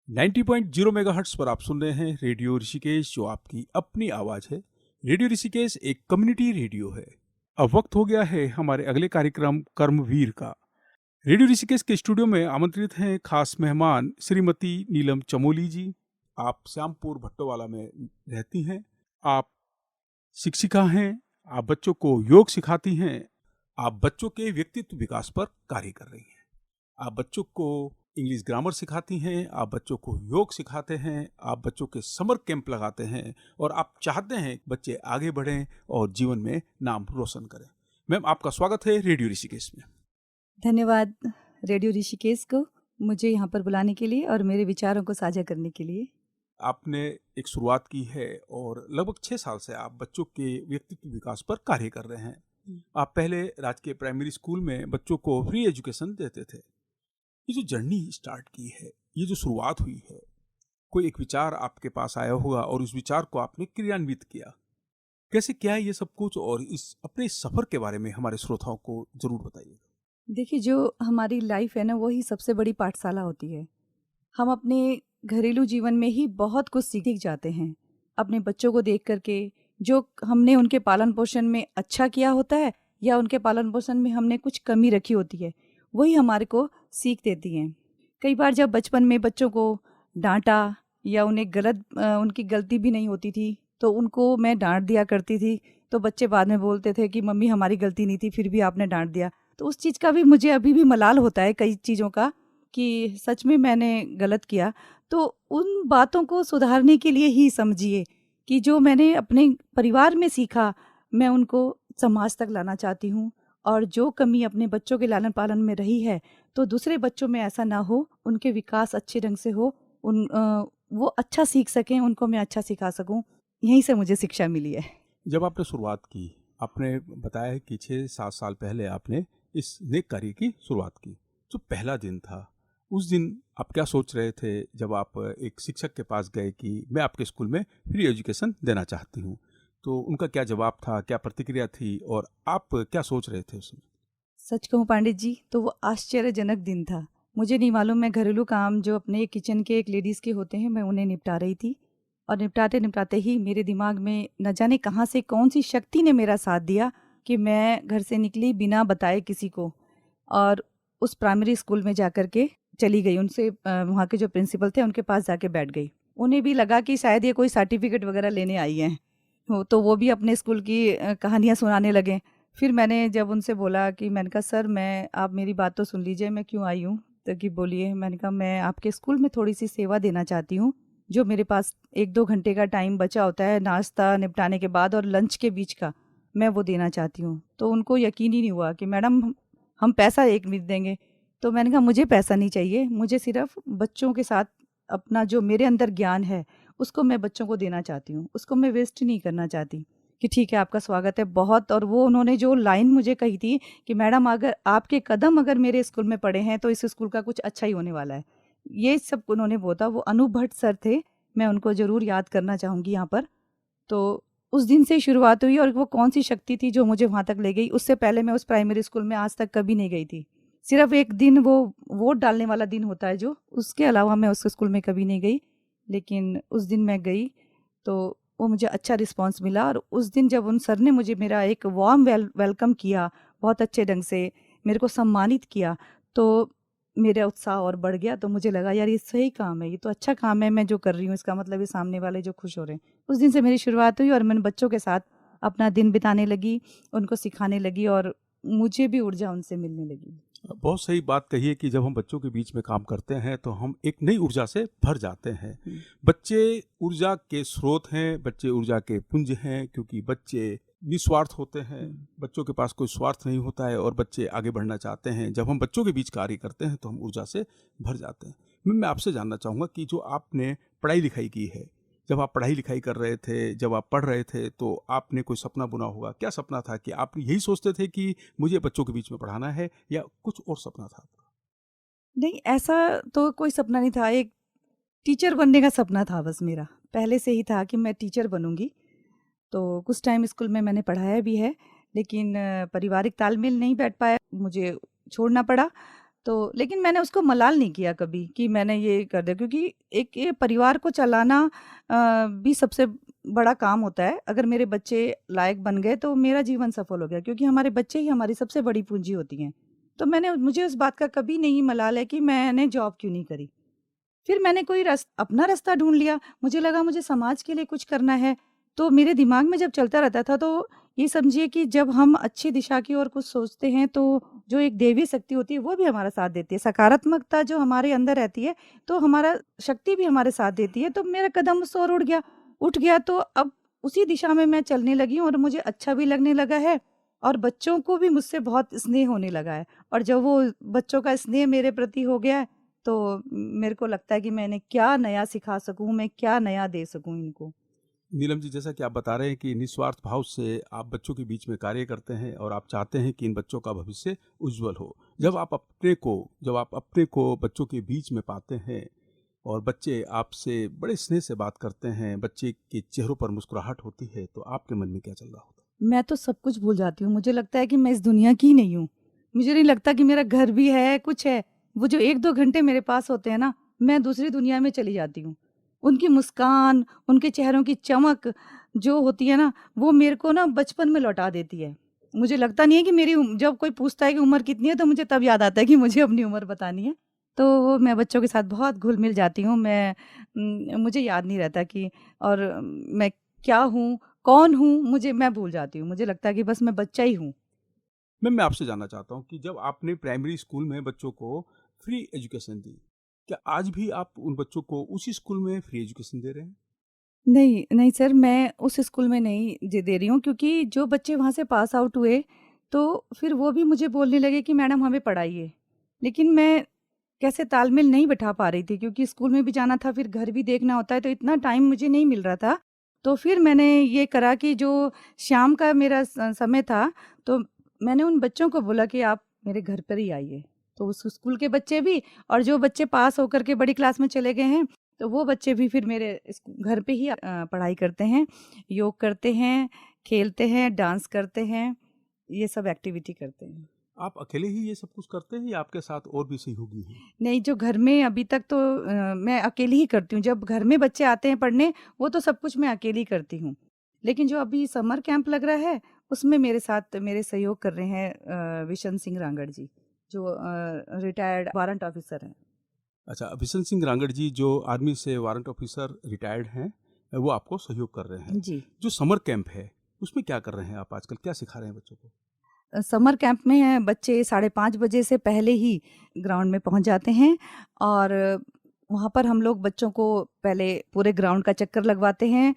90.0 megahertz पर आप सुन रहे हैं रेडियो ऋषिकेश, जो आपकी अपनी आवाज है। रेडियो ऋषिकेश एक कम्युनिटी रेडियो है। अब वक्त हो गया है हमारे अगले कार्यक्रम कर्मवीर का। रेडियो ऋषिकेश के स्टूडियो में आमंत्रित हैं खास मेहमान श्रीमती नीलम चमोली जी। आप श्यामपुर भट्टोवाला में रहती हैं। आप शिक्षिका हैं। आप बच्चों को योग सिखाती हैं। आप बच्चों के व्यक्तित्व विकास पर कार्य कर रही हैं। आप बच्चों को इंग्लिश ग्रामर सिखाती हैं। आप बच्चों को योग सिखाते हैं। आप बच्चों के समर कैंप लगाते हैं और आप चाहते हैं बच्चे आगे बढ़ें और जीवन में नाम रोशन करें। मैम, आपका स्वागत है रेडियो ऋषिकेश में। धन्यवाद रेडियो ऋषिकेश को मुझे यहाँ पर बुलाने के लिए और मेरे विचारों को साझा करने के लिए। आपने एक शुरुआत की है और लगभग 6 साल से आप बच्चों के व्यक्तित्व विकास पर कार्य कर रहे हैं। आप पहले राजकीय प्राइमरी स्कूल में बच्चों को फ्री एजुकेशन देते थे। ये जो जर्नी स्टार्ट की है, ये जो शुरुआत हुई है, कोई एक विचार आपके पास आया होगा और उस विचार को आपने क्रियान्वित किया। कैसे क्या है ये सब कुछ, और इस अपने सफर के बारे में हमारे श्रोताओं को जरूर बताइए। देखिए, जो हमारी लाइफ है ना, वही सबसे बड़ी पाठशाला होती है। हम अपने घरेलू जीवन में ही बहुत कुछ सीख जाते हैं अपने बच्चों को देख करके। जो हमने उनके पालन पोषण में अच्छा किया होता है या उनके पालन पोषण में हमने कुछ कमी रखी होती है, वही हमारे को सीख देती हैं। कई बार जब बचपन में बच्चों को डांटा या उन्हें उनकी गलती भी नहीं होती थी तो उनको मैं डांट दिया करती थी, तो बच्चे बाद में बोलते थे कि मम्मी हमारी गलती नहीं थी फिर भी आपने डांट दिया। तो उस चीज़ का भी मुझे अभी भी मलाल होता है, कई चीज़ों का, कि सच में मैंने गलत किया। तो उन बातों को सुधारने के लिए ही समझिए कि जो मैंने अपने परिवार में सीखा, मैं उनको समाज तक लाना चाहती हूँ। और जो कमी अपने बच्चों के लालन पालन में रही है, तो दूसरे बच्चों में ऐसा ना हो, उनके विकास अच्छे ढंग से हो, वो अच्छा सीख सकें, उनको मैं अच्छा सिखा सकूं। यहीं से मुझे शिक्षा मिली है। जब आपने शुरुआत की, आपने बताया है कि 6-7 साल पहले आपने इस नेक कार्य की शुरुआत की। जो पहला दिन था, उस दिन आप क्या सोच रहे थे जब आप एक शिक्षक के पास गए कि मैं आपके स्कूल में फ्री एजुकेशन देना चाहती हूँ? तो उनका क्या जवाब था, क्या प्रतिक्रिया थी, और आप क्या सोच रहे थे उसमें? सच कहूँ पंडित जी, तो वो आश्चर्यजनक दिन था। मुझे नहीं मालूम, मैं घरेलू काम जो अपने किचन के एक लेडीज़ के होते हैं, मैं उन्हें निपटा रही थी। और निपटाते निपटाते ही मेरे दिमाग में न जाने कहाँ से कौन सी शक्ति ने मेरा साथ दिया कि मैं घर से निकली बिना बताए किसी को, और उस प्राइमरी स्कूल में जा कर के चली गई। उनसे वहाँ के जो प्रिंसिपल थे उनके पास जाके बैठ गई। उन्हें भी लगा कि शायद ये कोई सर्टिफिकेट वगैरह लेने आई हैं। तो वो भी अपने स्कूल की कहानियाँ सुनाने लगे। फिर मैंने जब उनसे बोला कि मैंने कहा सर, मैं, आप मेरी बात तो सुन लीजिए, मैं क्यों आई हूँ? तो कि बोलिए। मैंने कहा मैं आपके स्कूल में थोड़ी सी सेवा देना चाहती हूँ। जो मेरे पास 1-2 घंटे का टाइम बचा होता है नाश्ता निपटाने के बाद और लंच के बीच का, मैं वो देना चाहती हूँ। तो उनको यकीन ही नहीं हुआ कि मैडम हम पैसा एक मिनट देंगे। तो मैंने कहा मुझे पैसा नहीं चाहिए, मुझे सिर्फ बच्चों के साथ अपना जो मेरे अंदर ज्ञान है उसको मैं बच्चों को देना चाहती हूँ, उसको मैं वेस्ट नहीं करना चाहती। कि ठीक है, आपका स्वागत है बहुत। और वो उन्होंने जो लाइन मुझे कही थी कि मैडम अगर आपके कदम अगर मेरे स्कूल में पड़े हैं तो इस स्कूल का कुछ अच्छा ही होने वाला है, ये सब उन्होंने बोला। वो अनूप भट्ट सर थे, मैं उनको ज़रूर याद करना चाहूँगी यहाँ पर। तो उस दिन से शुरुआत हुई, और वो कौन सी शक्ति थी जो मुझे वहाँ तक ले गई। उससे पहले मैं उस प्राइमरी स्कूल में आज तक कभी नहीं गई थी। सिर्फ एक दिन वो वोट डालने वाला दिन होता है जो, उसके अलावा मैं उस स्कूल में कभी नहीं गई। लेकिन उस दिन मैं गई तो वो मुझे अच्छा रिस्पांस मिला। और उस दिन जब उन सर ने मुझे मेरा एक वार्म वेलकम किया, बहुत अच्छे ढंग से मेरे को सम्मानित किया, तो मेरा उत्साह और बढ़ गया। तो मुझे लगा यार ये सही काम है, ये तो अच्छा काम है मैं जो कर रही हूँ, इसका मतलब ये सामने वाले जो खुश हो रहे हैं। उस दिन से मेरी शुरुआत हुई और मैंने बच्चों के साथ अपना दिन बिताने लगी, उनको सिखाने लगी, और मुझे भी ऊर्जा उनसे मिलने लगी। बहुत सही बात कही है कि जब हम बच्चों के बीच में काम करते हैं तो हम एक नई ऊर्जा से भर जाते हैं। बच्चे ऊर्जा के स्रोत हैं, बच्चे ऊर्जा के पुंज हैं, क्योंकि बच्चे निस्वार्थ होते हैं। बच्चों के पास कोई स्वार्थ नहीं होता है और बच्चे आगे बढ़ना चाहते हैं। जब हम बच्चों के बीच कार्य करते हैं तो हम ऊर्जा से भर जाते हैं। मैं आपसे जानना चाहूँगा कि जो आपने पढ़ाई लिखाई की है, जब आप पढ़ाई लिखाई कर रहे थे, जब आप पढ़ रहे थे, तो आपने कोई सपना बुना होगा। क्या सपना था? कि आप यही सोचते थे कि मुझे बच्चों के बीच में पढ़ाना है, या कुछ और सपना था आपका? नहीं, ऐसा तो कोई सपना नहीं था। एक टीचर बनने का सपना था बस मेरा, पहले से ही था कि मैं टीचर बनूंगी। तो कुछ टाइम स्कूल में मैंने पढ़ाया भी है, लेकिन पारिवारिक तालमेल नहीं बैठ पाया, मुझे छोड़ना पड़ा। तो लेकिन मैंने उसको मलाल नहीं किया कभी कि मैंने ये कर दिया, क्योंकि एक ये परिवार को चलाना भी सबसे बड़ा काम होता है। अगर मेरे बच्चे लायक बन गए तो मेरा जीवन सफल हो गया, क्योंकि हमारे बच्चे ही हमारी सबसे बड़ी पूंजी होती हैं। तो मुझे उस बात का कभी नहीं मलाल है कि मैंने जॉब क्यों नहीं करी। फिर मैंने कोई अपना रास्ता ढूँढ लिया, मुझे लगा मुझे समाज के लिए कुछ करना है, तो मेरे दिमाग में जब चलता रहता था, तो ये समझिए कि जब हम अच्छी दिशा की ओर कुछ सोचते हैं, तो जो एक दैवीय शक्ति होती है, वो भी हमारा साथ देती है। सकारात्मकता जो हमारे अंदर रहती है, तो हमारा शक्ति भी हमारे साथ देती है, तो मेरा कदम उस ओर उठ गया, तो अब उसी दिशा में मैं चलने लगी हूँ और मुझे अच्छा भी लगने लगा है और बच्चों को भी मुझसे बहुत स्नेह होने लगा है। और जब वो बच्चों का स्नेह मेरे प्रति हो गया है, तो मेरे को लगता है कि मैं इन्हें क्या नया सिखा सकूँ, मैं क्या नया दे सकूँ इनको। नीलम जी, जैसा कि आप बता रहे हैं कि निस्वार्थ भाव से आप बच्चों के बीच में कार्य करते हैं और आप चाहते हैं कि इन बच्चों का भविष्य उज्जवल हो। जब आप अपने को बच्चों के बीच में पाते हैं और बच्चे आपसे बड़े स्नेह से बात करते हैं, बच्चे के चेहरों पर मुस्कुराहट होती है, तो आपके मन में क्या चल रहा होता है? मैं तो सब कुछ भूल जाती हूँ, मुझे लगता है कि मैं इस दुनिया की ही नहीं हूँ। मुझे नहीं लगता कि मेरा घर भी है, कुछ है। वो जो 1-2 घंटे मेरे पास होते हैं ना, मैं दूसरी दुनिया में चली जाती हूँ। उनकी मुस्कान, उनके चेहरों की चमक जो होती है ना, वो मेरे को ना बचपन में लौटा देती है। मुझे लगता नहीं है कि जब कोई पूछता है कि उम्र कितनी है, तो मुझे तब याद आता है कि मुझे अपनी उम्र बतानी है। तो मैं बच्चों के साथ बहुत घुल-मिल जाती हूँ। मुझे याद नहीं रहता कि और मैं क्या हूँ, कौन हूँ, मैं भूल जाती हूँ। मुझे लगता है कि बस मैं बच्चा ही हूँ। मैं आपसे जानना चाहता हूँ कि जब आपने प्राइमरी स्कूल में बच्चों को फ्री एजुकेशन दी, क्या आज भी आप उन बच्चों को उसी स्कूल में फ्री एजुकेशन दे रहे हैं? नहीं, नहीं सर, मैं उस स्कूल में नहीं दे रही हूँ, क्योंकि जो बच्चे वहाँ से पास आउट हुए, तो फिर वो भी मुझे बोलने लगे कि मैडम हमें पढ़ाइए। लेकिन मैं कैसे तालमेल नहीं बिठा पा रही थी, क्योंकि स्कूल में भी जाना था, फिर घर भी देखना होता है, तो इतना टाइम मुझे नहीं मिल रहा था। तो फिर मैंने ये करा कि जो शाम का मेरा समय था, तो मैंने उन बच्चों को बोला कि आप मेरे घर पर ही आइए। तो उस स्कूल के बच्चे भी और जो बच्चे पास होकर के बड़ी क्लास में चले गए हैं, तो वो बच्चे भी फिर मेरे घर पे ही पढ़ाई करते हैं, योग करते हैं, खेलते हैं, डांस करते हैं, ये सब एक्टिविटी करते हैं। आप अकेले ही ये सब कुछ करते हैं या आपके साथ और भी सहयोगी हैं? नहीं, जो घर में अभी तक तो मैं अकेली ही करती हूँ। जब घर में बच्चे आते हैं पढ़ने, वो तो सब कुछ मैं अकेली करती हूँ। लेकिन जो अभी समर कैंप लग रहा है, उसमें मेरे साथ मेरे सहयोग कर रहे हैं विशन सिंह रांगड़ जी, जो रिटायर्ड वारंट ऑफिसर हैं। अच्छा, बिशन सिंह रांगड़ जी जो आर्मी से वारंट ऑफिसर रिटायर्ड हैं, वो आपको सहयोग कर रहे हैं। जी। जो समर कैंप है, उसमें क्या कर रहे हैं आप आजकल? क्या सिखा रहे हैं बच्चों को? समर कैंप में बच्चे 5:30 बजे से पहले ही ग्राउंड में पहुंच जाते हैं और वहाँ पर हम लोग बच्चों को पहले पूरे ग्राउंड का चक्कर लगवाते हैं,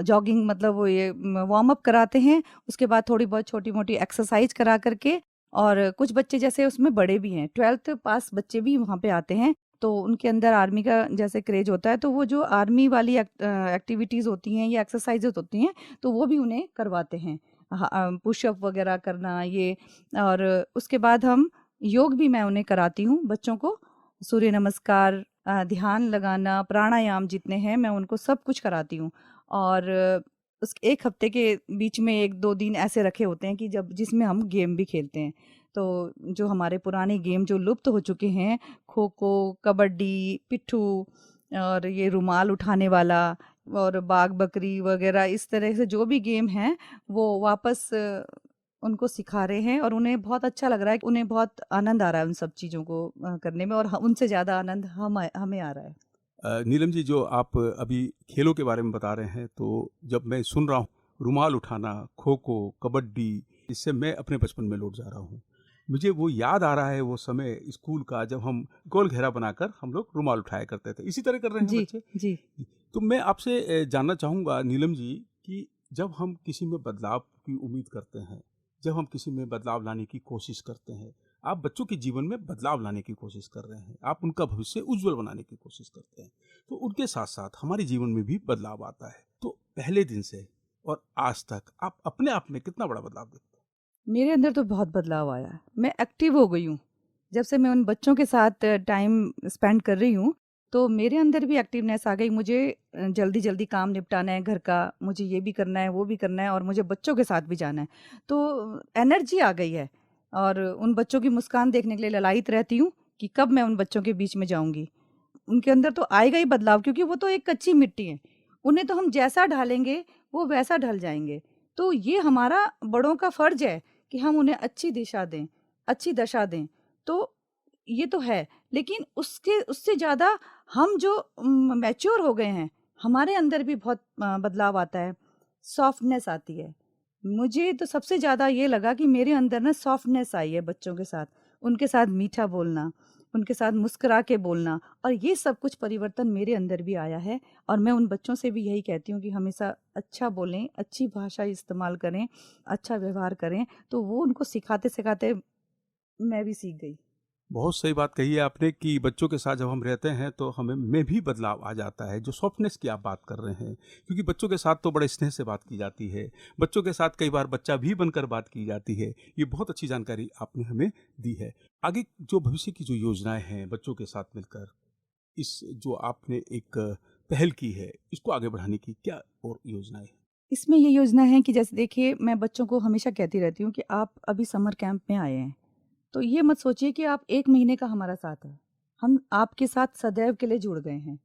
जॉगिंग मतलब वो ये वार्म अप कराते हैं। उसके बाद थोड़ी बहुत छोटी-मोटी एक्सरसाइज करा करके, और कुछ बच्चे जैसे उसमें बड़े भी हैं, 12th पास बच्चे भी वहाँ पे आते हैं, तो उनके अंदर आर्मी का जैसे क्रेज होता है, तो वो जो आर्मी वाली एक्टिविटीज़ होती हैं या एक्सरसाइजेज होती हैं, तो वो भी उन्हें करवाते हैं। पुशअप वगैरह करना ये, और उसके बाद हम योग भी मैं उन्हें कराती हूँ बच्चों को। सूर्य नमस्कार, ध्यान लगाना, प्राणायाम जितने हैं मैं उनको सब कुछ कराती हूँ। और उस 1 हफ्ते के बीच में 1-2 दिन ऐसे रखे होते हैं कि जब जिसमें हम गेम भी खेलते हैं। तो जो हमारे पुराने गेम जो लुप्त हो चुके हैं, खो-खो, कबड्डी, पिट्ठू और ये रुमाल उठाने वाला और बाग-बकरी वगैरह, इस तरह से जो भी गेम हैं, वो वापस उनको सिखा रहे हैं और उन्हें बहुत अच्छा लग रहा है। उन्हें बहुत आनंद आ रहा है उन सब चीज़ों को करने में, और उनसे ज़्यादा आनंद हमें आ रहा है। नीलम जी, जो आप अभी खेलों के बारे में बता रहे हैं, तो जब मैं सुन रहा हूँ रुमाल उठाना, खो-खो, कबड्डी, इससे मैं अपने बचपन में लौट जा रहा हूँ। मुझे वो याद आ रहा है वो समय स्कूल का, जब हम गोल घेरा बनाकर हम लोग रुमाल उठाया करते थे। इसी तरह कर रहे हैं जी, बच्चे? जी। तो मैं आपसे जानना चाहूँगा नीलम जी कि जब हम किसी में बदलाव की उम्मीद करते हैं, जब हम किसी में बदलाव लाने की कोशिश करते हैं, आप बच्चों के जीवन में बदलाव लाने की कोशिश कर रहे हैं, आप उनका भविष्य उज्जवल बनाने की कोशिश करते हैं, तो उनके साथ-साथ हमारे जीवन में भी बदलाव आता है। तो पहले दिन से और आज तक आप अपने आप में कितना बड़ा बदलाव देखते हैं? मेरे अंदर तो बहुत बदलाव आया है। मैं एक्टिव हो गई हूँ। जब से मैं उन बच्चों के साथ टाइम स्पेंड कर रही हूँ, तो मेरे अंदर भी एक्टिवनेस आ गई। मुझे जल्दी-जल्दी काम निपटाना है घर का, मुझे ये भी करना है, वो भी करना है और मुझे बच्चों के साथ भी जाना है। तो एनर्जी आ गई है। और उन बच्चों की मुस्कान देखने के लिए ललायित रहती हूँ कि कब मैं उन बच्चों के बीच में जाऊँगी। उनके अंदर तो आएगा ही बदलाव, क्योंकि वो तो एक कच्ची मिट्टी है। उन्हें तो हम जैसा ढालेंगे, वो वैसा ढल जाएँगे। तो ये हमारा बड़ों का फ़र्ज़ है कि हम उन्हें अच्छी दिशा दें, अच्छी दशा दें। तो ये तो है, लेकिन उसके उससे ज़्यादा हम जो मैच्योर हो गए हैं, हमारे अंदर भी बहुत बदलाव आता है, सॉफ्टनेस आती है। मुझे तो सबसे ज़्यादा ये लगा कि मेरे अंदर ना सॉफ्टनेस आई है बच्चों के साथ, उनके साथ मीठा बोलना, उनके साथ मुस्कुरा के बोलना, और ये सब कुछ परिवर्तन मेरे अंदर भी आया है। और मैं उन बच्चों से भी यही कहती हूँ कि हमेशा अच्छा बोलें, अच्छी भाषा इस्तेमाल करें, अच्छा व्यवहार करें। तो वो उनको सिखाते-सिखाते मैं भी सीख गई। बहुत सही बात कही है आपने कि बच्चों के साथ जब हम रहते हैं तो हमें में भी बदलाव आ जाता है, जो सॉफ्टनेस की आप बात कर रहे हैं, क्योंकि बच्चों के साथ तो बड़े स्नेह से बात की जाती है, बच्चों के साथ कई बार बच्चा भी बनकर बात की जाती है। ये बहुत अच्छी जानकारी आपने हमें दी है। आगे जो भविष्य की जो योजनाएं हैं बच्चों के साथ मिलकर, इस जो आपने एक पहल की है, इसको आगे बढ़ाने की क्या और योजनाएं हैं? इसमें ये योजना है कि जैसे देखिए, मैं बच्चों को हमेशा कहती रहती हूँ कि आप अभी समर कैंप में आए हैं, तो ये मत सोचिए कि आप 1 महीने का हमारा साथ है। हम आपके साथ सदैव के लिए जुड़ गए हैं।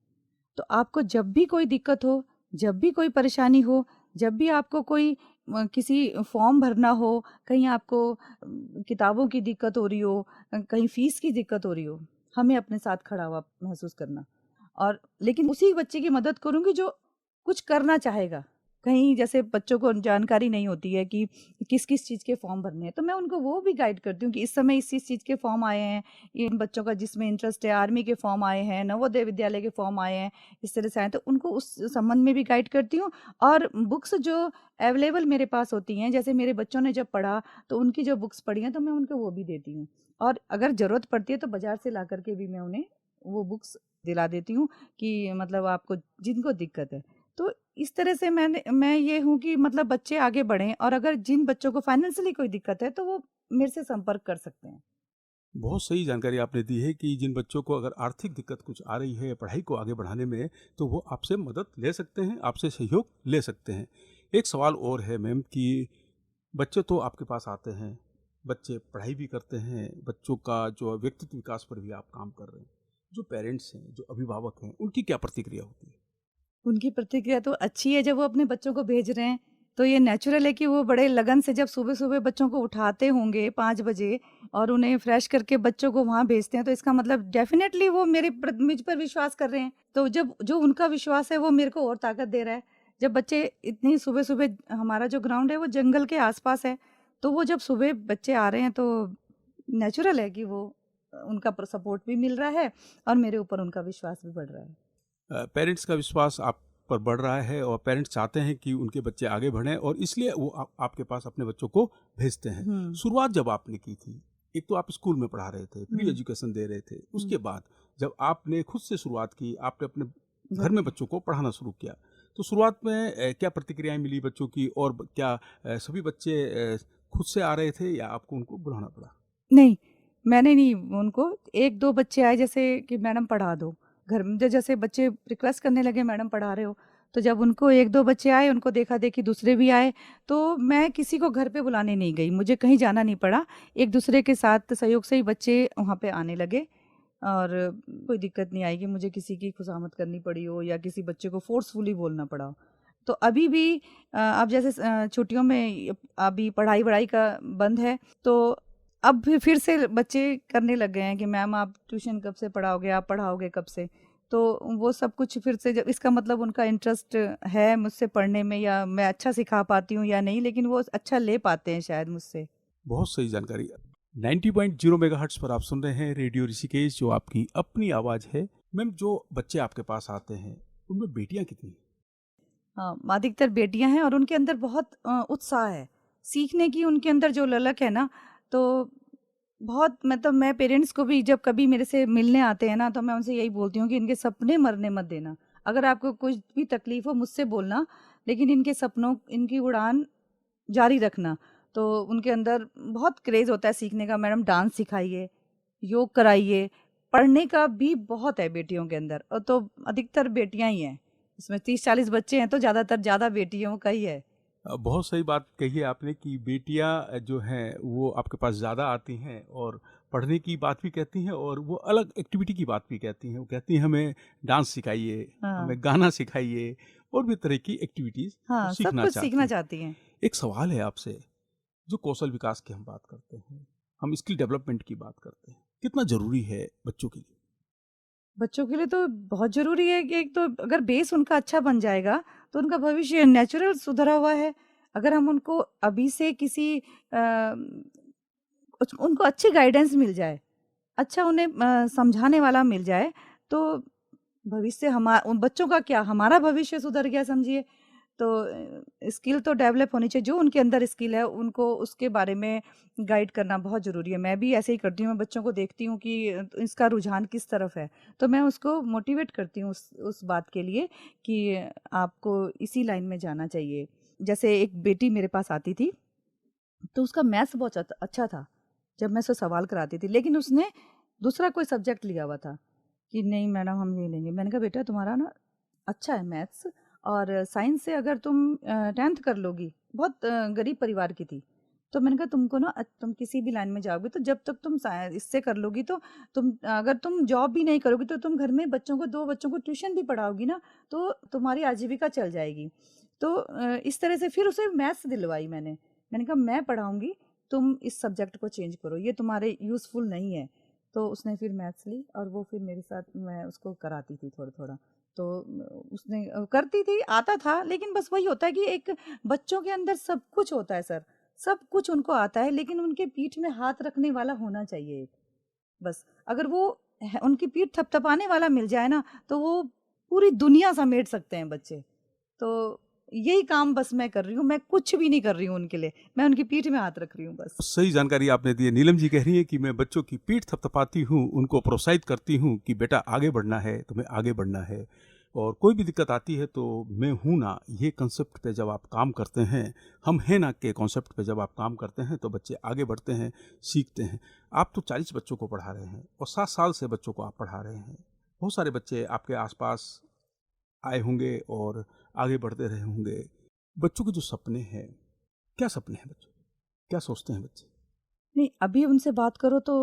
तो आपको जब भी कोई दिक्कत हो, जब भी कोई परेशानी हो, जब भी आपको कोई किसी फॉर्म भरना हो, कहीं आपको किताबों की दिक्कत हो रही हो, कहीं फ़ीस की दिक्कत हो रही हो, हमें अपने साथ खड़ा हुआ महसूस करना। और लेकिन उसी बच्चे की मदद करूँगी जो कुछ करना चाहेगा। कहीं जैसे बच्चों को जानकारी नहीं होती है कि किस-किस चीज़ के फॉर्म भरने हैं, तो मैं उनको वो भी गाइड करती हूँ कि इस समय इस चीज़ के फॉर्म आए हैं, इन बच्चों का जिसमें इंटरेस्ट है, आर्मी के फॉर्म आए हैं, नवोदय विद्यालय के फॉर्म आए हैं, इस तरह से आए हैं, तो उनको उस संबंध में भी गाइड करती हूँ। और बुक्स जो अवेलेबल मेरे पास होती हैं, जैसे मेरे बच्चों ने जब पढ़ा, तो उनकी जो बुक्स पढ़ी हैं, तो मैं उनको वो भी देती हूँ। और अगर ज़रूरत पड़ती है, तो बाज़ार से ला कर के भी मैं उन्हें वो बुक्स दिला देती हूँ कि मतलब आपको जिनको दिक्कत है। तो इस तरह से मैं ये हूँ कि मतलब बच्चे आगे बढ़ें, और अगर जिन बच्चों को फाइनेंशियली कोई दिक्कत है, तो वो मेरे से संपर्क कर सकते हैं। बहुत सही जानकारी आपने दी है कि जिन बच्चों को अगर आर्थिक दिक्कत कुछ आ रही है पढ़ाई को आगे बढ़ाने में, तो वो आपसे मदद ले सकते हैं, आपसे सहयोग ले सकते हैं। एक सवाल और है मैम कि बच्चे तो आपके पास आते हैं, बच्चे पढ़ाई भी करते हैं, बच्चों का जो व्यक्तित्व विकास पर भी आप काम कर रहे हैं। जो पेरेंट्स हैं, जो अभिभावक हैं, उनकी क्या प्रतिक्रिया होती है? उनकी प्रतिक्रिया तो अच्छी है, जब वो अपने बच्चों को भेज रहे हैं, तो ये नेचुरल है कि वो बड़े लगन से जब सुबह-सुबह बच्चों को उठाते होंगे 5 बजे और उन्हें फ्रेश करके बच्चों को वहाँ भेजते हैं, तो इसका मतलब डेफ़िनेटली वो मुझ पर विश्वास कर रहे हैं। तो जब जो उनका विश्वास है, वो मेरे को और ताकत दे रहा है। जब बच्चे इतनी सुबह-सुबह, हमारा जो ग्राउंड है वो जंगल के आस-पास है, तो वो जब सुबह बच्चे आ रहे हैं, तो नेचुरल है कि वो उनका सपोर्ट भी मिल रहा है और मेरे ऊपर उनका विश्वास भी बढ़ रहा है। पेरेंट्स का विश्वास आप पर बढ़ रहा है और पेरेंट्स चाहते हैं कि उनके बच्चे आगे बढ़ें और इसलिए वो आपके पास अपने बच्चों को भेजते हैं। हुँ, शुरुआत जब आपने की थी, एक तो आप स्कूल में पढ़ा रहे थे, फ्री हुँ, एजुकेशन दे रहे थे। हुँ। उसके बाद जब आपने खुद से शुरुआत की, आपने अपने घर घर में पे। बच्चों को पढ़ाना शुरू किया, तो शुरुआत में क्या प्रतिक्रियाएँ मिली बच्चों की और क्या सभी बच्चे खुद से आ रहे थे या आपको उनको बुलाना पड़ा? नहीं, मैंने नहीं उनको, 1-2 बच्चे आए जैसे कि मैडम पढ़ा दो। घर में जैसे बच्चे रिक्वेस्ट करने लगे मैडम पढ़ा रहे हो, तो जब उनको 1-2 बच्चे आए, उनको देखा-देखी दूसरे भी आए, तो मैं किसी को घर पे बुलाने नहीं गई, मुझे कहीं जाना नहीं पड़ा। एक-दूसरे के साथ सहयोग से ही बच्चे वहाँ पे आने लगे, और कोई दिक्कत नहीं आई कि मुझे किसी की खुशामद करनी पड़ी हो या किसी बच्चे को फ़ोर्सफुली बोलना पड़ा हो। तो अभी भी अब जैसे छुट्टियों में अभी पढ़ाई-वढ़ाई का बंद है, तो अब फिर से बच्चे करने लग गए हैं कि मैम आप ट्यूशन कब से पढ़ाओगे, आप पढ़ाओगे कब से? तो वो सब कुछ फिर से, जब इसका मतलब उनका इंटरेस्ट है मुझसे पढ़ने में, या मैं अच्छा सिखा पाती हूँ या नहीं, लेकिन वो अच्छा ले पाते हैं शायद मुझसे। बहुत सही जानकारी। 90.0 मेगाहर्ट्ज़ पर आप सुन रहे हैं रेडियो ऋषिकेश जो आपकी अपनी आवाज़ है। मैम जो बच्चे आपके पास आते हैं, उनमें बेटियाँ कितनी हैं? हाँ, अधिकतर बेटियाँ हैं और उनके अंदर बहुत उत्साह है। सीखने की उनके अंदर जो ललक है ना, तो बहुत, मतलब मैं पेरेंट्स को भी जब कभी मेरे से मिलने आते हैं ना, तो मैं उनसे यही बोलती हूँ कि इनके सपने मरने मत देना। अगर आपको कुछ भी तकलीफ़ हो मुझसे बोलना, लेकिन इनके सपनों इनकी उड़ान जारी रखना। तो उनके अंदर बहुत क्रेज़ होता है सीखने का, मैडम डांस सिखाइए, योग कराइए, पढ़ने का भी बहुत है बेटियों के अंदर, तो अधिकतर बेटियाँ ही हैं। इसमें 30-40 बच्चे हैं, तो ज़्यादातर ज़्यादा बेटियों का ही है। बहुत सही बात कही है आपने कि बेटियां जो हैं वो आपके पास ज़्यादा आती हैं और पढ़ने की बात भी कहती हैं और वो अलग एक्टिविटी की बात भी कहती हैं। वो कहती हैं हमें डांस सिखाइए, हाँ, हमें गाना सिखाइए और भी तरह की एक्टिविटीज़ वो हाँ, सब सीखना कुछ चाहती सीखना हैं। चाहती हैं। एक सवाल है आपसे, जो कौशल विकास की हम बात करते हैं, हम स्किल डेवलपमेंट की बात करते हैं, कितना ज़रूरी है बच्चों के लिए? बच्चों के लिए तो बहुत ज़रूरी है कि एक तो अगर बेस उनका अच्छा बन जाएगा, तो उनका भविष्य नेचुरल सुधरा हुआ है। अगर हम उनको अभी से किसी उनको अच्छी गाइडेंस मिल जाए, अच्छा उन्हें समझाने वाला मिल जाए, तो भविष्य उन बच्चों का क्या, हमारा भविष्य सुधर गया समझिए। तो स्किल तो डेवलप होनी चाहिए, जो उनके अंदर स्किल है उनको उसके बारे में गाइड करना बहुत ज़रूरी है। मैं भी ऐसे ही करती हूँ, मैं बच्चों को देखती हूँ कि इसका रुझान किस तरफ है, तो मैं उसको मोटिवेट करती हूँ उस बात के लिए कि आपको इसी लाइन में जाना चाहिए। जैसे एक बेटी मेरे पास आती थी, तो उसका मैथ्स बहुत अच्छा था, जब मैं उससे सवाल कराती थी, लेकिन उसने दूसरा कोई सब्जेक्ट लिया हुआ था कि नहीं मैडम हम ये लेंगे। मैंने कहा बेटा तुम्हारा ना अच्छा है मैथ्स, और साइंस से अगर तुम 10th कर लोगी, बहुत गरीब परिवार की थी, तो मैंने कहा तुमको ना तुम किसी भी लाइन में जाओगी तो जब तक तुम इससे कर लोगी, तो तुम अगर तुम जॉब भी नहीं करोगी तो तुम घर में बच्चों को, 2 बच्चों को ट्यूशन भी पढ़ाओगी ना, तो तुम्हारी आजीविका चल जाएगी। तो इस तरह से फिर उसे मैथ्स दिलवाई मैंने कहा मैं पढ़ाऊंगी, तुम इस सब्जेक्ट को चेंज करो, ये तुम्हारे यूज़फुल नहीं है। तो उसने फिर मैथ्स ली और वो फिर मेरे साथ, मैं उसको कराती थी थोड़ा-थोड़ा। तो उसने करती थी, आता था, लेकिन बस वही होता है कि एक बच्चों के अंदर सब कुछ होता है सर, सब कुछ उनको आता है, लेकिन उनके पीठ में हाथ रखने वाला होना चाहिए एक। बस अगर वो उनकी पीठ थपथपाने वाला मिल जाए ना, तो वो पूरी दुनिया समेट सकते हैं बच्चे। तो यही काम बस मैं कर रही हूँ, मैं कुछ भी नहीं कर रही हूँ उनके लिए, मैं उनकी पीठ में हाथ रख रही हूँ बस। सही जानकारी आपने दी है। नीलम जी कह रही हैं कि मैं बच्चों की पीठ थपथपाती हूँ, उनको प्रोत्साहित करती हूँ कि बेटा आगे बढ़ना है, तुम्हें आगे बढ़ना है और कोई भी दिक्कत आती है तो मैं हूँ ना, ये कांसेप्ट पे जब आप काम करते हैं, हम हैं ना के कॉन्सेप्ट पे जब आप काम करते हैं तो बच्चे आगे बढ़ते हैं, सीखते हैं। आप तो 40 बच्चों को पढ़ा रहे हैं और 7 साल से बच्चों को आप पढ़ा रहे हैं। बहुत सारे बच्चे आपके आस-पास आए होंगे और आगे बढ़ते रहे होंगे। बच्चों के जो सपने हैं, क्या सपने हैं बच्चों के? क्या सोचते हैं बच्चे? नहीं, अभी उनसे बात करो तो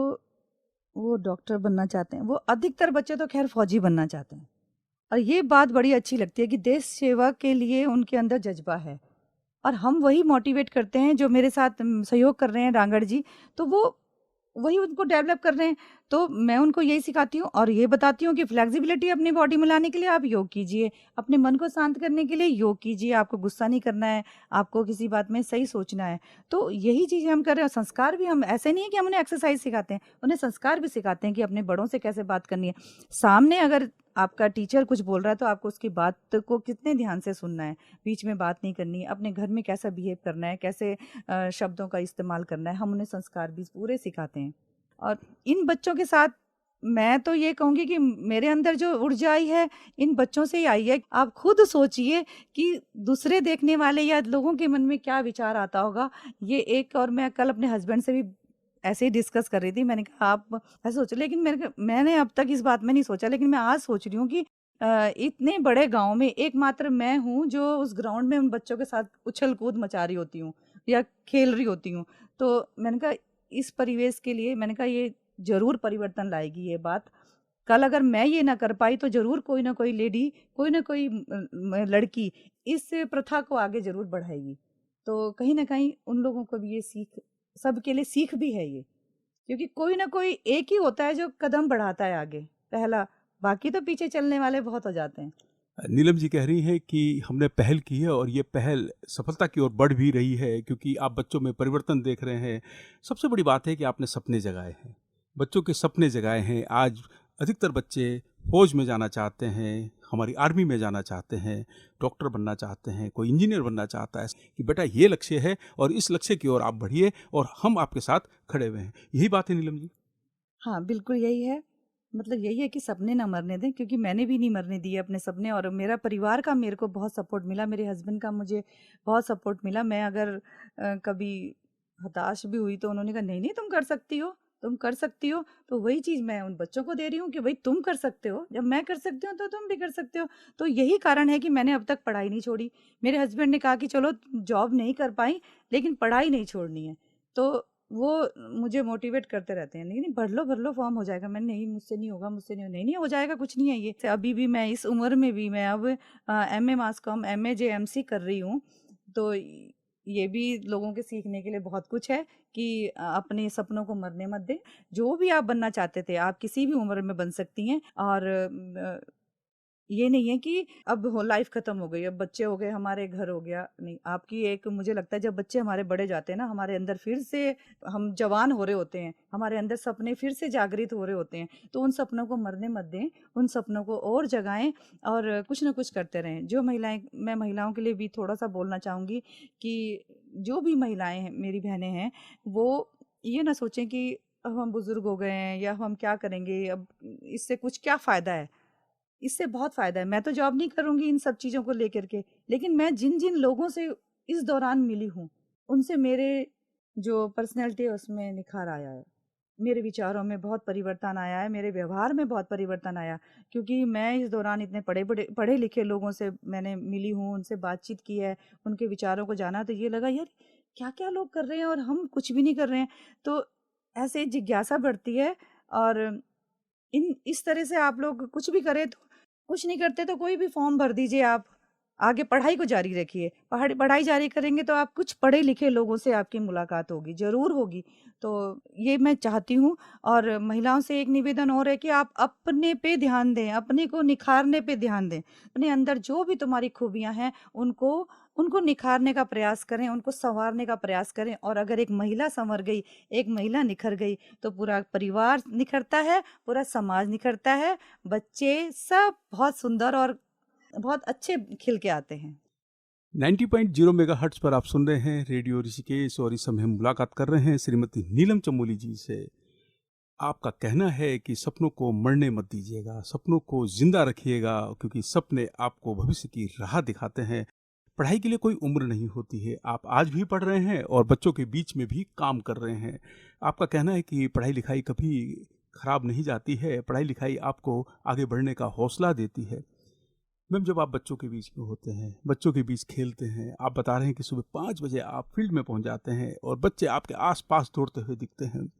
वो डॉक्टर बनना चाहते हैं, वो अधिकतर बच्चे तो ख़ैर फ़ौजी बनना चाहते हैं। और ये बात बड़ी अच्छी लगती है कि देश सेवा के लिए उनके अंदर जज़्बा है। और हम वही मोटिवेट करते हैं, जो मेरे साथ सहयोग कर रहे हैं रांगड़ जी, तो वो वही उनको डेवलप कर रहे हैं। तो मैं उनको यही सिखाती हूँ और ये बताती हूँ कि फ्लेक्सिबिलिटी अपनी बॉडी में लाने के लिए आप योग कीजिए, अपने मन को शांत करने के लिए योग कीजिए, आपको गुस्सा नहीं करना है, आपको किसी बात में सही सोचना है। तो यही चीज़ें हम कर रहे हैं, और संस्कार भी हम ऐसे नहीं है कि हम उन्हें एक्सरसाइज़ सिखाते हैं, उन्हें संस्कार भी सिखाते हैं कि अपने बड़ों से कैसे बात करनी है। सामने अगर आपका टीचर कुछ बोल रहा है तो आपको उसकी बात को कितने ध्यान से सुनना है, बीच में बात नहीं करनी है, अपने घर में कैसा बिहेव करना है, कैसे शब्दों का इस्तेमाल करना है, हम उन्हें संस्कार भी पूरे सिखाते हैं। और इन बच्चों के साथ मैं तो ये कहूँगी कि मेरे अंदर जो ऊर्जा आई है, इन बच्चों से ही आई है। आप खुद सोचिए कि दूसरे देखने वाले या लोगों के मन में क्या विचार आता होगा। ये एक, और मैं कल अपने हस्बैंड से भी ऐसे ही डिस्कस कर रही थी। मैंने कहा आप ऐसे सोचो, लेकिन मैंने अब तक इस बात में नहीं सोचा, लेकिन मैं आज सोच रही हूँ कि इतने बड़े गाँव में एकमात्र मैं हूँ जो उस ग्राउंड में उन बच्चों के साथ उछल-कूद मचा रही होती हूँ या खेल रही होती हूँ। तो मैंने कहा इस परिवेश के लिए, मैंने कहा ये ज़रूर परिवर्तन लाएगी ये बात। कल अगर मैं ये ना कर पाई तो ज़रूर कोई ना कोई लेडी, कोई ना कोई लड़की इस प्रथा को आगे ज़रूर बढ़ाएगी। तो कहीं न कहीं उन लोगों को भी ये सीख, सबके लिए सीख भी है ये। क्योंकि कोई ना कोई एक ही होता है जो कदम बढ़ाता है आगे, पहला, बाकी तो पीछे चलने वाले बहुत हो जाते हैं। नीलम जी कह रही हैं कि हमने पहल की है और ये पहल सफलता की ओर बढ़ भी रही है क्योंकि आप बच्चों में परिवर्तन देख रहे हैं। सबसे बड़ी बात है कि आपने सपने जगाए हैं, बच्चों के सपने जगाए हैं। आज अधिकतर बच्चे फौज में जाना चाहते हैं, हमारी आर्मी में जाना चाहते हैं, डॉक्टर बनना चाहते हैं, कोई इंजीनियर बनना चाहता है कि बेटा ये लक्ष्य है और इस लक्ष्य की ओर आप बढ़िए और हम आपके साथ खड़े हुए हैं। यही बात है नीलम जी? हाँ, बिल्कुल यही है। मतलब यही है कि सपने ना मरने दें, क्योंकि मैंने भी नहीं मरने दिए अपने सपने, और मेरा परिवार का मेरे को बहुत सपोर्ट मिला, मेरे हस्बैंड का मुझे बहुत सपोर्ट मिला। मैं अगर कभी हताश भी हुई तो उन्होंने कहा नहीं, नहीं तुम कर सकती हो। तुम कर सकती हो। तो वही चीज़ मैं उन बच्चों को दे रही हूँ कि भई तुम कर सकते हो, जब मैं कर सकती हूँ तो तुम भी कर सकते हो। तो यही कारण है कि मैंने अब तक पढ़ाई नहीं छोड़ी। मेरे हस्बैंड ने कहा कि चलो जॉब नहीं कर पाई, लेकिन पढ़ाई नहीं छोड़नी है। तो वो मुझे मोटिवेट करते रहते हैं, नहीं, नहीं भर लो फॉर्म हो जाएगा। मैंने नहीं मुझसे नहीं होगा, मुझसे नहीं, नहीं, नहीं हो जाएगा, कुछ नहीं है ये। अभी भी मैं इस उम्र में भी मैं अब एमए मास कॉम, एमए जेएमसी कर रही हूँ। तो ये भी लोगों के सीखने के लिए बहुत कुछ है कि अपने सपनों को मरने मत दें। जो भी आप बनना चाहते थे, आप किसी भी उम्र में बन सकती हैं। और ये नहीं है कि अब हो लाइफ खत्म हो गई, अब बच्चे हो गए, हमारे घर हो गया, नहीं। आपकी एक मुझे लगता है जब बच्चे हमारे बड़े जाते हैं ना, हमारे अंदर फिर से हम जवान हो रहे होते हैं, हमारे अंदर सपने फिर से जागृत हो रहे होते हैं। तो उन सपनों को मरने मत दें, उन सपनों को और जगाएं और कुछ ना कुछ करते रहें। जो महिलाएं, मैं महिलाओं के लिए भी थोड़ा सा बोलना चाहूँगी कि जो भी महिलाएं हैं, मेरी बहनें हैं, वो ये ना सोचें कि अब हम बुजुर्ग हो गए हैं या हम क्या करेंगे, अब इससे कुछ क्या फ़ायदा है। इससे बहुत फ़ायदा है। मैं तो जॉब नहीं करूँगी इन सब चीज़ों को लेकर के, लेकिन मैं जिन-जिन लोगों से इस दौरान मिली हूँ, उनसे मेरे जो पर्सनैलिटी है उसमें निखार आया है। मेरे विचारों में बहुत परिवर्तन आया है, मेरे व्यवहार में बहुत परिवर्तन आया, क्योंकि मैं इस दौरान इतने पढ़े-लिखे लोगों से मैंने मिली हूँ, उनसे बातचीत की है, उनके विचारों को जाना, तो ये लगा यार क्या-क्या लोग कर रहे हैं और हम कुछ भी नहीं कर रहे हैं। तो ऐसे जिज्ञासा बढ़ती है। और इन इस तरह से आप लोग कुछ भी करें तो कुछ नहीं करते तो कोई भी फॉर्म भर दीजिए आप। आगे पढ़ाई को जारी रखिए। पढ़ाई जारी करेंगे तो आप कुछ पढ़े-लिखे लोगों से आपकी मुलाकात होगी, ज़रूर होगी। तो ये मैं चाहती हूँ। और महिलाओं से एक निवेदन और है कि आप अपने पे ध्यान दें, अपने को निखारने पे ध्यान दें। अपने अंदर जो भी तुम्हारी खूबियाँ हैं, उनको उनको निखारने का प्रयास करें, उनको सँवारने का प्रयास करें। और अगर एक महिला सँवर गई, एक महिला निखर गई, तो पूरा परिवार निखरता है, पूरा समाज निखरता है, बच्चे सब बहुत सुंदर और बहुत अच्छे खिल के आते हैं। 90.0 मेगाहर्ट्ज़ पर आप सुन रहे हैं रेडियो ऋषिकेश और इस समय हम मुलाकात कर रहे हैं श्रीमती नीलम चमोली जी से। आपका कहना है कि सपनों को मरने मत दीजिएगा, सपनों को जिंदा रखिएगा, क्योंकि सपने आपको भविष्य की राह दिखाते हैं। पढ़ाई के लिए कोई उम्र नहीं होती है। आप आज भी पढ़ रहे हैं और बच्चों के बीच में भी काम कर रहे हैं। आपका कहना है कि पढ़ाई लिखाई कभी खराब नहीं जाती है, पढ़ाई लिखाई आपको आगे बढ़ने का हौसला देती है। मैम, जब आप बच्चों के बीच में होते हैं, बच्चों के बीच खेलते हैं, आप बता रहे हैं कि सुबह 5 बजे आप फील्ड में पहुंच जाते हैं और बच्चे आपके आस-पास दौड़ते हुए दिखते हैं।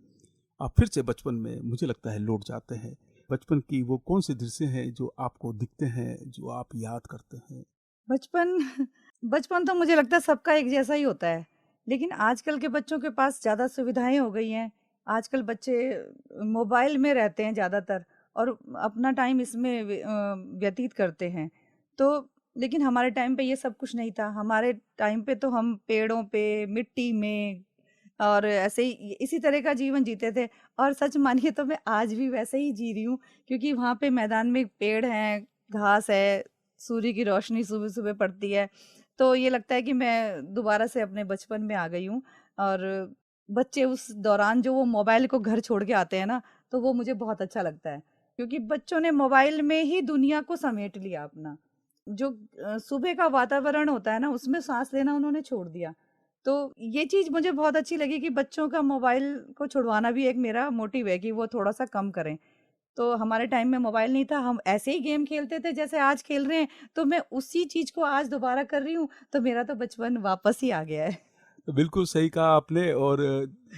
आप फिर से बचपन में मुझे लगता है लौट जाते हैं। बचपन की वो कौन से दृश्य हैं जो आपको दिखते हैं, जो आप याद करते हैं? बचपन बचपन तो मुझे लगता है सबका एक जैसा ही होता है। लेकिन आजकल के बच्चों के पास ज़्यादा सुविधाएँ हो गई हैं। आजकल बच्चे मोबाइल में रहते हैं ज़्यादातर और अपना टाइम इसमें व्यतीत करते हैं। तो लेकिन हमारे टाइम पे ये सब कुछ नहीं था। हमारे टाइम पे तो हम पेड़ों पे, मिट्टी में और ऐसे ही इसी तरह का जीवन जीते थे। और सच मानिए तो मैं आज भी वैसे ही जी रही हूँ, क्योंकि वहाँ पे मैदान में पेड़ हैं, घास है, सूर्य की रोशनी सुबह-सुबह पड़ती है। तो ये लगता है कि मैं दोबारा से अपने बचपन में आ गई हूँ। और बच्चे उस दौरान जो वो मोबाइल को घर छोड़ के आते हैं ना, तो वो मुझे बहुत अच्छा लगता है। क्योंकि बच्चों ने मोबाइल में ही दुनिया को समेट लिया अपना। जो सुबह का वातावरण होता है ना, उसमें साँस लेना उन्होंने छोड़ दिया। तो ये चीज़ मुझे बहुत अच्छी लगी कि बच्चों का मोबाइल को छुड़वाना भी एक मेरा मोटिव है कि वो थोड़ा-सा कम करें। तो हमारे टाइम में मोबाइल नहीं था, हम ऐसे ही गेम खेलते थे जैसे आज खेल रहे हैं, तो मैं उसी चीज़ को आज दोबारा कर रही हूँ, तो मेरा तो बचपन वापस ही आ गया है। तो बिल्कुल सही कहा आपने। और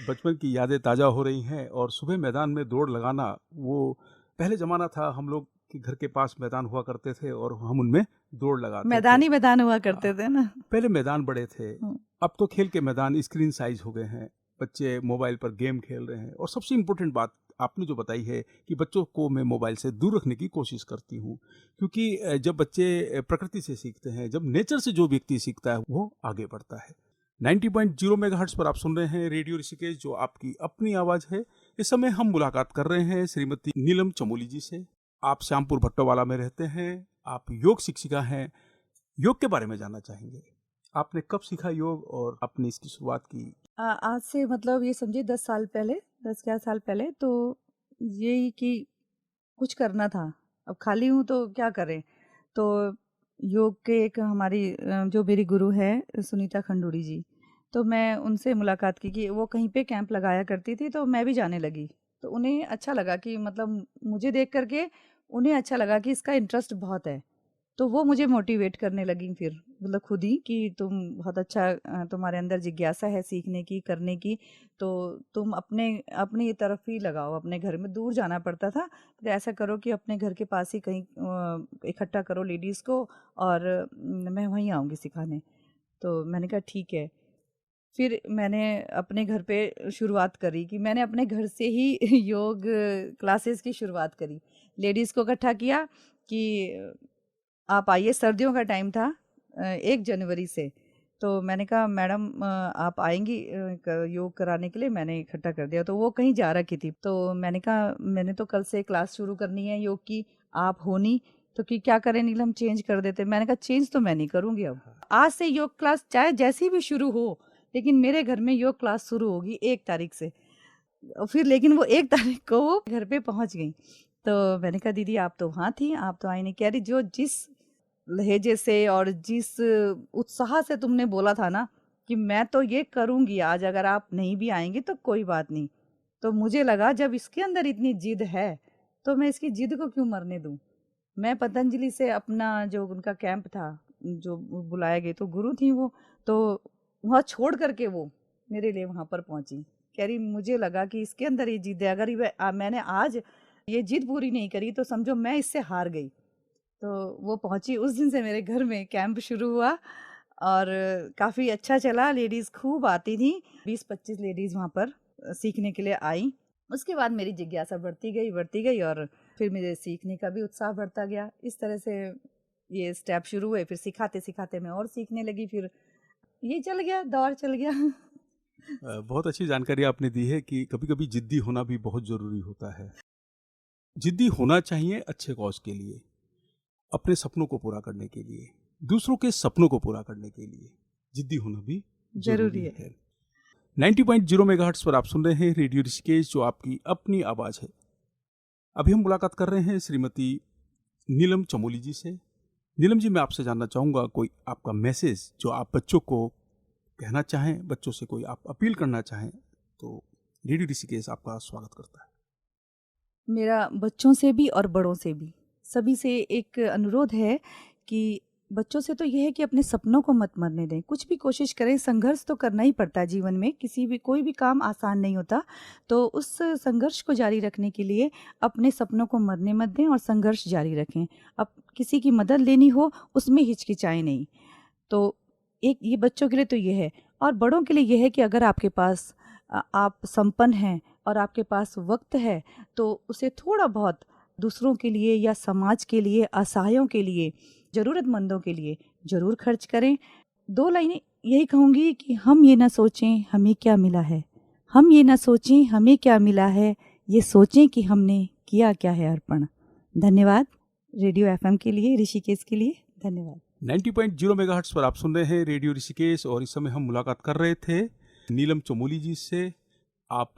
बचपन की यादें ताज़ा हो रही हैं और सुबह मैदान में दौड़ लगाना, वो पहले ज़माना था। हम लोग के घर के पास मैदान हुआ करते थे और हम उनमें दौड़ लगाते थे। मैदान ही मैदान हुआ अ, करते थे ना। पहले मैदान बड़े थे, हुँ। अब तो खेल के मैदान स्क्रीन साइज़ हो गए हैं। बच्चे मोबाइल पर गेम खेल रहे हैं और सबसे इम्पोर्टेंट बात आपने जो बताई है कि बच्चों को मैं मोबाइल से दूर रखने की कोशिश करती हूँ, क्योंकि जब बच्चे प्रकृति से सीखते हैं, जब नेचर से जो व्यक्ति सीखता है, वो आगे बढ़ता है। 90.0 मेगाहर्ट्ज़ पर आप सुन रहे हैं रेडियो ऋषिकेश, जो आपकी अपनी आवाज़ है। इस समय हम मुलाकात कर रहे हैं श्रीमती नीलम चमोली जी से। आप श्यामपुर भट्टोवाला में रहते हैं, आप योग शिक्षिका हैं। योग के बारे में जानना चाहेंगे। आपने कब सीखा योग और आपने इसकी शुरुआत की? आज से मतलब ये समझिए 10 साल पहले, 10-11 साल पहले तो यही कि कुछ करना था। अब खाली हूँ तो क्या करें? तो योग के एक हमारी जो मेरी गुरु है सुनीता खंडूड़ी जी, तो मैं उनसे मुलाकात की कि वो कहीं पे कैंप लगाया करती थी, तो मैं भी जाने लगी। तो उन्हें अच्छा लगा कि मतलब मुझे देख कर के उन्हें अच्छा लगा कि इसका इंटरेस्ट बहुत है। तो वो मुझे मोटिवेट करने लगी फिर, मतलब खुद ही कि तुम बहुत अच्छा, तुम्हारे अंदर जिज्ञासा है सीखने की, करने की, तो तुम अपनी तरफ ही लगाओ। अपने घर में दूर जाना पड़ता था, तो ऐसा करो कि अपने घर के पास ही कहीं इकट्ठा करो लेडीज़ को, और मैं वहीं आऊँगी सिखाने। तो मैंने कहा ठीक है। फिर मैंने अपने घर पे शुरुआत करी कि मैंने अपने घर से ही योग क्लासेस की शुरुआत करी। लेडीज़ को इकट्ठा किया कि आप आइए। सर्दियों का टाइम था, 1 जनवरी से। तो मैंने कहा मैडम आप आएँगी योग कराने के लिए? मैंने इकट्ठा कर दिया। तो वो कहीं जा रखी थी। तो मैंने कहा मैंने तो कल से क्लास शुरू करनी है योग की, आप हो नहीं, तो कि क्या करें नीलम, चेंज कर देते। मैंने कहा चेंज तो मैं नहीं करूँगी अब। आज से योग क्लास चाहे जैसी भी शुरू हो, लेकिन मेरे घर में योग क्लास शुरू होगी 1 तारीख से। फिर लेकिन वो 1 तारीख को वो घर पे पहुँच गईं। तो मैंने कहा दीदी आप तो वहाँ थी, आप तो आई नहीं। कह रही जो जिस लहजे से और जिस उत्साह से तुमने बोला था ना कि मैं तो ये करूँगी आज, अगर आप नहीं भी आएँगी तो कोई बात नहीं। तो मुझे लगा जब इसके अंदर इतनी जिद है, तो मैं इसकी जिद को क्यों मरने दूँ? मैं पतंजलि से अपना जो उनका कैंप था, जो बुलाए गए तो गुरु थी वो, तो वहाँ छोड़ कर के वो मेरे लिए वहाँ पर पहुँची। कह रही मुझे लगा कि इसके अंदर ये जिद है, अगर मैंने आज ये जिद पूरी नहीं करी तो समझो मैं इससे हार गई। तो वो पहुँची, उस दिन से मेरे घर में कैंप शुरू हुआ और काफ़ी अच्छा चला। लेडीज़ खूब आती थीं, 20-25 लेडीज़ वहाँ पर सीखने के लिए आईं। उसके बाद मेरी जिज्ञासा बढ़ती गई और फिर मेरे सीखने का भी उत्साह बढ़ता गया। इस तरह से ये स्टेप शुरू हुए, फिर सिखाते-सिखाते मैं और सीखने लगी, फिर ये चल गया, दौर चल गया। बहुत अच्छी जानकारी आपने दी है कि कभी-कभी जिद्दी होना भी बहुत ज़रूरी होता है। जिद्दी होना चाहिए अच्छे कॉज़ के लिए, अपने सपनों को पूरा करने के लिए, दूसरों के सपनों को पूरा करने के लिए जिद्दी होना भी ज़रूरी ज़रूरी है। है। 90.0 मेगाहर्ट्ज़ पर आप सुन रहे हैं रेडियो ऋषिकेश, जो आपकी अपनी आवाज़ है। अभी हम मुलाकात कर रहे हैं श्रीमती नीलम चमोली जी से। नीलम जी, मैं आपसे जानना चाहूँगा कोई आपका मैसेज जो आप बच्चों को कहना चाहें, बच्चों से कोई आप अपील करना चाहें, तो रेडियो ऋषिकेश आपका स्वागत करता है। मेरा बच्चों से भी और बड़ों से भी, सभी से एक अनुरोध है कि बच्चों से तो ये है कि अपने सपनों को मत मरने दें। कुछ भी कोशिश करें, संघर्ष तो करना ही पड़ता है जीवन में, कोई भी काम आसान नहीं होता। तो उस संघर्ष को जारी रखने के लिए अपने सपनों को मरने मत दें और संघर्ष जारी रखें। अब किसी की मदद लेनी हो, उसमें हिचकिचाएँ नहीं। तो एक ये बच्चों के लिए तो ये है, और बड़ों के लिए ये है कि अगर आपके पास आप संपन्न हैं और आपके पास वक़्त है, तो उसे थोड़ा बहुत दूसरों के लिए या समाज के लिए, असहायों के लिए, ज़रूरतमंदों के लिए ज़रूर खर्च करें। 2 लाइनें यही कहूँगी कि हम ये ना सोचें हमें क्या मिला है, हम ये ना सोचें हमें क्या मिला है, ये सोचें कि हमने किया क्या है अर्पण। धन्यवाद रेडियो एफएम के लिए, ऋषिकेश के लिए धन्यवाद। 90.0 मेगाहर्ट्ज़ पर आप सुन रहे हैं रेडियो ऋषिकेश, और इस समय हम मुलाकात कर रहे थे नीलम चमोली जी से। आप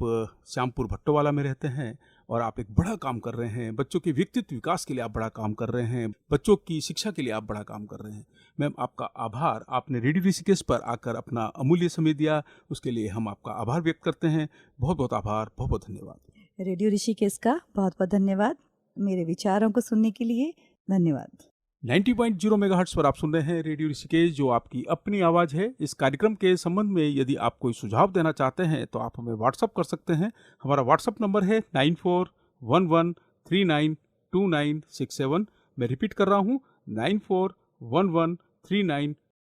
श्यामपुर भट्टोवाला में रहते हैं और आप एक बड़ा काम कर रहे हैं। बच्चों के व्यक्तित्व विकास के लिए आप बड़ा काम कर रहे हैं, बच्चों की शिक्षा के लिए आप बड़ा काम कर रहे हैं। मैम, आपका आभार, आपने रेडियो ऋषिकेश पर आकर अपना अमूल्य समय दिया, उसके लिए हम आपका आभार व्यक्त करते हैं। बहुत बहुत आभार, बहुत बहुत धन्यवाद। रेडियो ऋषिकेश का बहुत बहुत धन्यवाद, मेरे विचारों को सुनने के लिए धन्यवाद। 90.0 मेगाहर्ट्ज़ पर आप सुन रहे हैं रेडियो ऋषिकेश, जो आपकी अपनी आवाज़ है। इस कार्यक्रम के संबंध में यदि आप कोई सुझाव देना चाहते हैं तो आप हमें व्हाट्सअप कर सकते हैं। हमारा व्हाट्सअप नंबर है 9411392967। मैं रिपीट कर रहा हूँ, 9411392967।